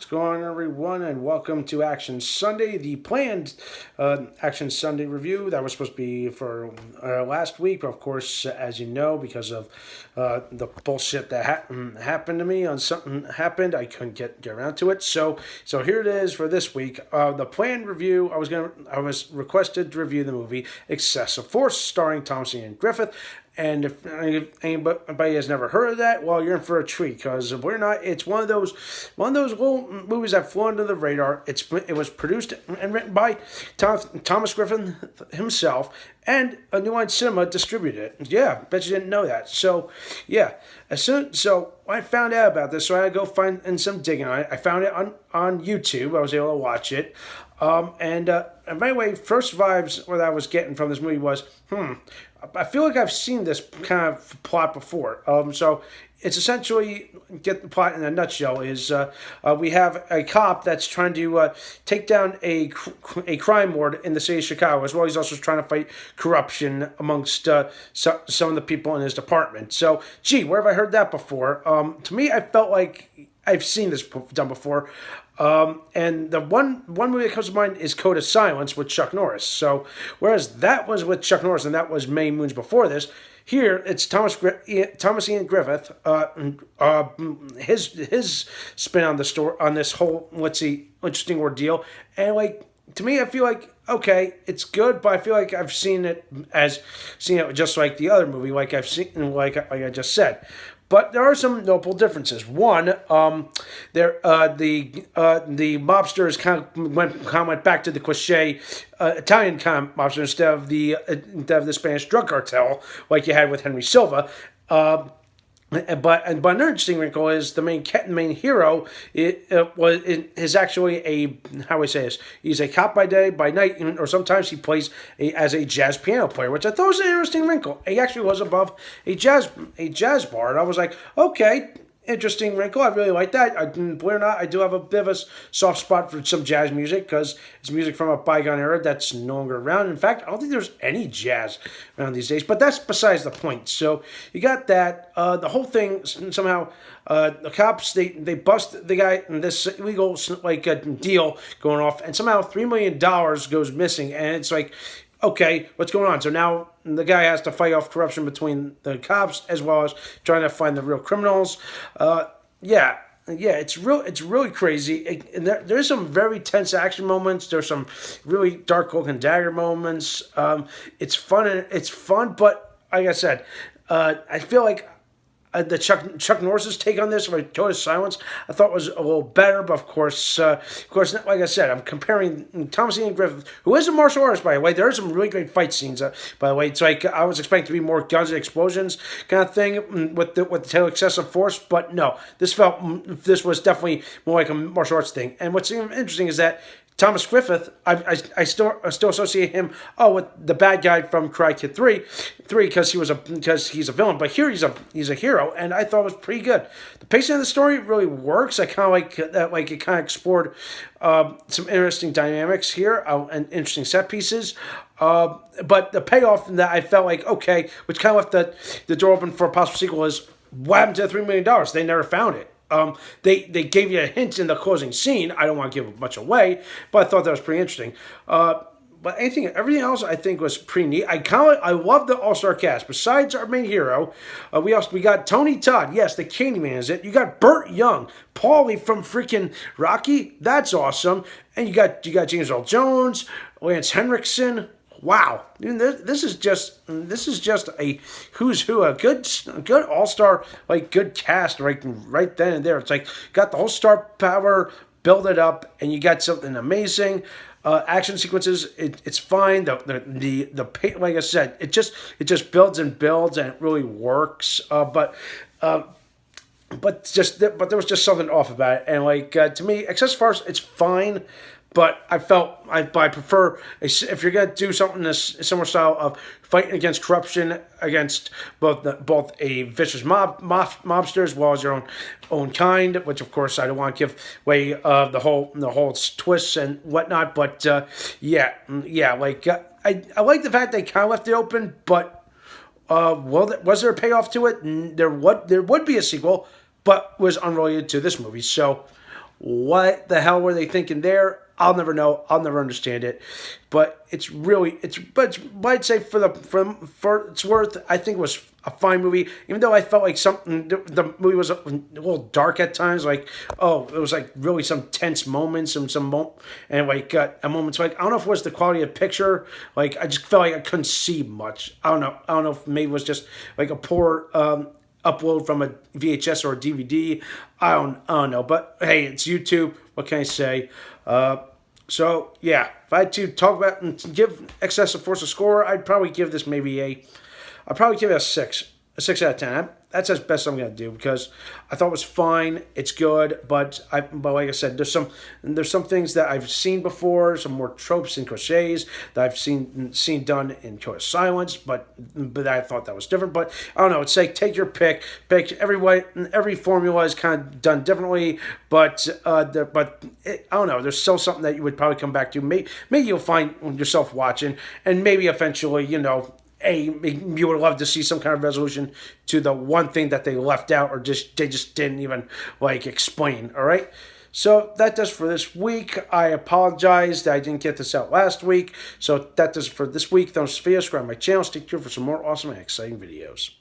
going on, everyone, and welcome to Action Sunday, the planned Action Sunday review that was supposed to be for last week. But of course, as you know, because of the bullshit that happened to me on something happened, I couldn't get around to it. So here it is for this week. The planned review. I was requested to review the movie Excessive Force, starring Thomas Ian Griffith. And if anybody has never heard of that, well, you're in for a treat, because we're not. It's one of those little movies that flew under the radar. It was produced and written by Thomas Griffith himself, and a New Line Cinema distributed it. Yeah, bet you didn't know that. So, yeah, so I found out about this, so I had to go find some digging on it. I found it on YouTube. I was able to watch it. And by the way, first vibes what I was getting from this movie was, I feel like I've seen this kind of plot before. So it's essentially, get the plot in a nutshell, is we have a cop that's trying to take down a crime lord in the city of Chicago, as well as he's also trying to fight corruption amongst some of the people in his department. So, gee, where have I heard that before? To me, I felt like I've seen this done before. And the one movie that comes to mind is Code of Silence with Chuck Norris. So, whereas that was with Chuck Norris and that was many moons before this, here it's Thomas Ian Griffith. His spin on the story, on this whole, let's see, interesting ordeal. And like, to me, I feel like, okay, it's good, but I feel like I've seen it just like the other movie, like I've seen, like I just said. But there are some notable differences. One, the mobsters kind of went back to the cliche Italian kind of mobster instead of the Spanish drug cartel like you had with Henry Silva. But another interesting wrinkle is the main hero is actually how do I say this? He's a cop by day, by night, or sometimes he plays as a jazz piano player, which I thought was an interesting wrinkle. He actually was above a jazz bar, and I was like, okay, interesting wrinkle. I really like that. Believe it or not, I do have a bit of a soft spot for some jazz music, because it's music from a bygone era that's no longer around. In fact, I don't think there's any jazz around these days, but that's besides the point. So you got that. The whole thing, somehow, the cops, they bust the guy in this illegal deal going off, and somehow $3 million goes missing, and it's like, okay, what's going on? So now the guy has to fight off corruption between the cops as well as trying to find the real criminals. Yeah, it's really crazy. And there's some very tense action moments. There's some really dark cloak and dagger moments. It's fun, but like I said, I feel like the Chuck Norris's take on this, like Code of Silence, I thought was a little better. But of course, like I said, I'm comparing Thomas Ian Griffith, who is a martial artist, by the way. There are some really great fight scenes, by the way. It's like I was expecting to be more guns and explosions kind of thing with the tale of Excessive Force, but no, this was definitely more like a martial arts thing. And what's interesting is that Thomas Griffith, I still associate him with the bad guy from Karate Kid 3 because he's a villain, but here he's a hero, and I thought it was pretty good. The pacing of the story really works. I kind of like that, like it kind of explored some interesting dynamics here and interesting set pieces. But the payoff that I felt like, okay, which kind of left the door open for a possible sequel, is what happened to the $3 million? They never found it. They gave you a hint in the closing scene. I don't want to give much away, but I thought that was pretty interesting. But everything else I think was pretty neat. I love the all-star cast. Besides our main hero, we got Tony Todd. Yes, the Candyman is it. You got Burt Young, Paulie from freaking Rocky. That's awesome. And you got James Earl Jones, Lance Henriksen. Wow, this is just a who's who, a good all-star, like good cast right then and there. It's like got the whole star power, build it up, and you got something amazing. Action sequences, it's fine. The like I said, it just builds and builds, and it really works. But there was just something off about it, and like to me, Excessive Force, it's fine. But I prefer, if you're going to do something in a similar style of fighting against corruption, against both a vicious mobster as well as your own kind, which of course I don't want to give away the whole twists and whatnot. But I like the fact they kind of left it open. But was there a payoff to it? There would be a sequel, but was unrelated to this movie. So. What the hell were they thinking there? I'll never know. I'll never understand it. But it's really, but I'd say for its worth, I think it was a fine movie. Even though I felt like the movie was a little dark at times. Like, oh, it was like really some tense moments and and like a moments like I don't know if it was the quality of the picture. Like I just felt like I couldn't see much. I don't know. I don't know if maybe it was just like a poor upload from a VHS or a DVD. I don't know. But hey, it's YouTube. What can I say? So yeah, if I had to talk about and give Excessive Force a score, I'd probably give this I'd probably give it a 6 out of 10. That's as best I'm gonna do because I thought it was fine. It's good, but like I said, there's some things that I've seen before, some more tropes and cliches that I've seen done in Killer Silence, but I thought that was different. But I don't know. It's like take your pick. Every formula is kind of done differently, but I don't know. There's still something that you would probably come back to. Maybe you'll find yourself watching, and maybe eventually, you would love to see some kind of resolution to the one thing that they left out or they just didn't even like explain. All right. So that does for this week. I apologize that I didn't get this out last week. So that does for this week. Don't forget to subscribe to my channel. Stay tuned for some more awesome and exciting videos.